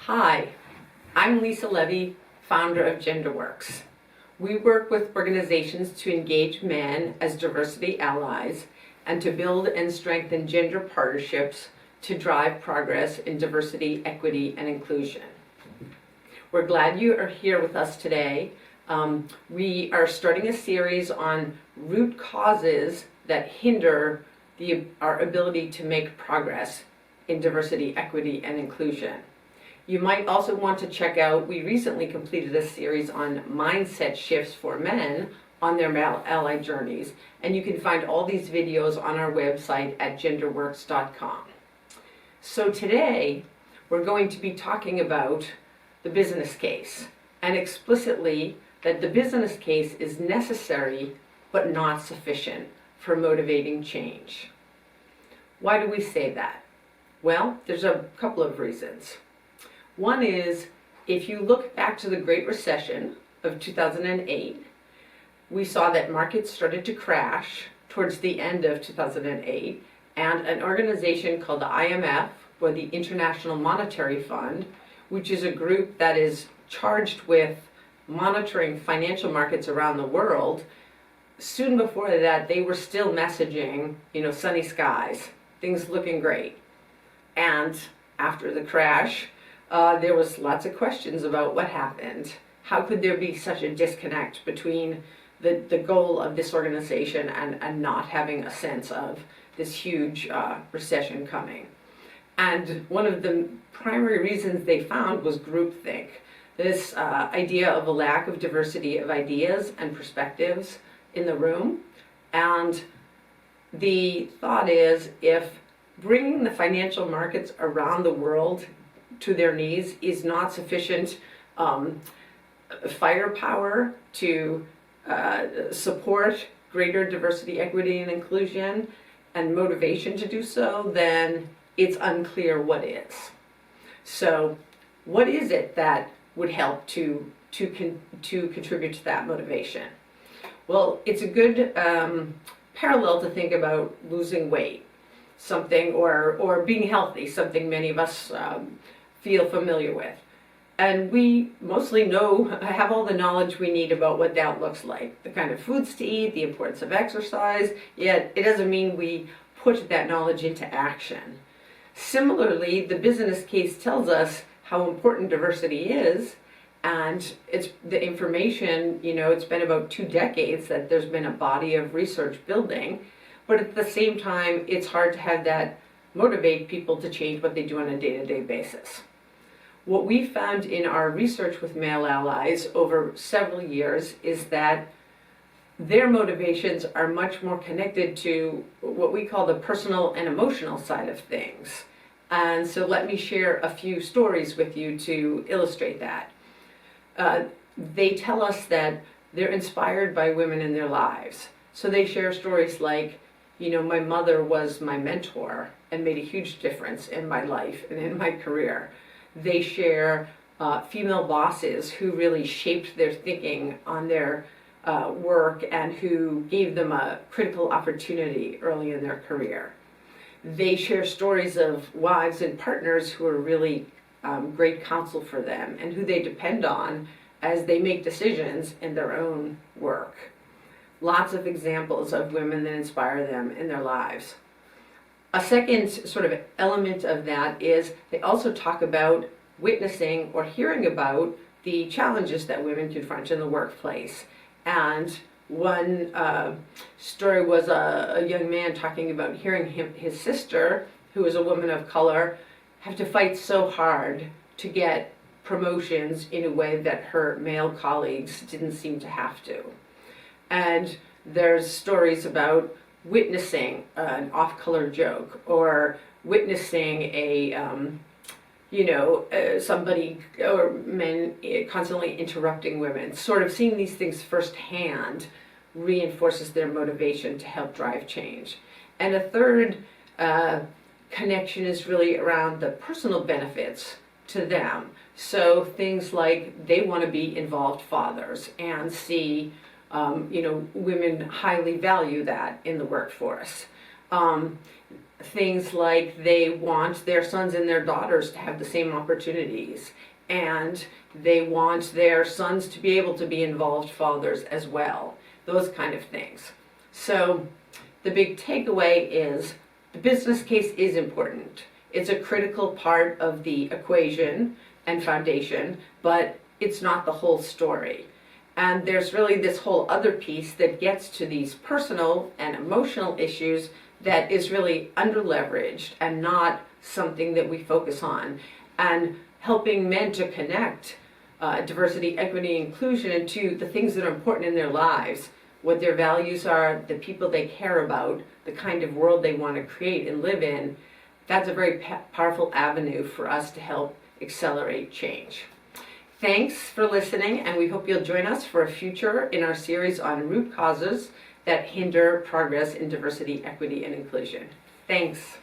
Hi, I'm Lisa Levey, founder of GenderWorks. We work with organizations to engage men as diversity allies and to build and strengthen gender partnerships to drive progress in diversity, equity, and inclusion. We're glad you are here with us today. We are starting a series on root causes that hinder our ability to make progress in diversity, equity, and inclusion. You might also want to check out, we recently completed a series on mindset shifts for men on their male ally journeys, and you can find all these videos on our website at genderworks.com. So today, we're going to be talking about the business case, and explicitly that the business case is necessary but not sufficient for motivating change. Why do we say that? Well, there's a couple of reasons. One is, if you look back to the Great Recession of 2008, we saw that markets started to crash towards the end of 2008, and an organization called the IMF, or the International Monetary Fund, which is a group that is charged with monitoring financial markets around the world, soon before that they were still messaging, sunny skies, things looking great. And after the crash, there was lots of questions about what happened. How could there be such a disconnect between the goal of this organization and not having a sense of this huge recession coming? And one of the primary reasons they found was groupthink. This idea of a lack of diversity of ideas and perspectives in the room. And the thought is, if bringing the financial markets around the world to their knees is not sufficient firepower to support greater diversity, equity, and inclusion, and motivation to do so, then it's unclear what is. So what is it that would help to contribute to that motivation? Well, it's a good parallel to think about losing weight, something, or being healthy, something many of us feel familiar with. And we mostly have all the knowledge we need about what that looks like, the kind of foods to eat, the importance of exercise, yet it doesn't mean we put that knowledge into action. Similarly, the business case tells us how important diversity is, and it's the information, it's been about 2 decades that there's been a body of research building, but at the same time, it's hard to have that motivate people to change what they do on a day-to-day basis. What we found in our research with male allies over several years is that their motivations are much more connected to what we call the personal and emotional side of things. And so let me share a few stories with you to illustrate that. They tell us that they're inspired by women in their lives. So they share stories like, my mother was my mentor and made a huge difference in my life and in my career. They share female bosses who really shaped their thinking on their work and who gave them a critical opportunity early in their career. They share stories of wives and partners who are really great counsel for them and who they depend on as they make decisions in their own work. Lots of examples of women that inspire them in their lives. A second sort of element of that is they also talk about witnessing or hearing about the challenges that women confront in the workplace. And one story was a young man talking about hearing his sister, who is a woman of color, have to fight so hard to get promotions in a way that her male colleagues didn't seem to have to. And there's stories about witnessing an off-color joke, or witnessing somebody or men constantly interrupting women. Sort of seeing these things firsthand reinforces their motivation to help drive change. And a third connection is really around the personal benefits to them. So things like they want to be involved fathers and see women highly value that in the workforce. things like they want their sons and their daughters to have the same opportunities, and they want their sons to be able to be involved fathers as well, those kind of things. So the big takeaway is the business case is important. It's a critical part of the equation and foundation, but it's not the whole story. And there's really this whole other piece that gets to these personal and emotional issues that is really underleveraged and not something that we focus on. And helping men to connect diversity, equity, inclusion to the things that are important in their lives, what their values are, the people they care about, the kind of world they want to create and live in, that's a very powerful avenue for us to help accelerate change. Thanks for listening, and we hope you'll join us for a future in our series on root causes that hinder progress in diversity, equity, and inclusion. Thanks.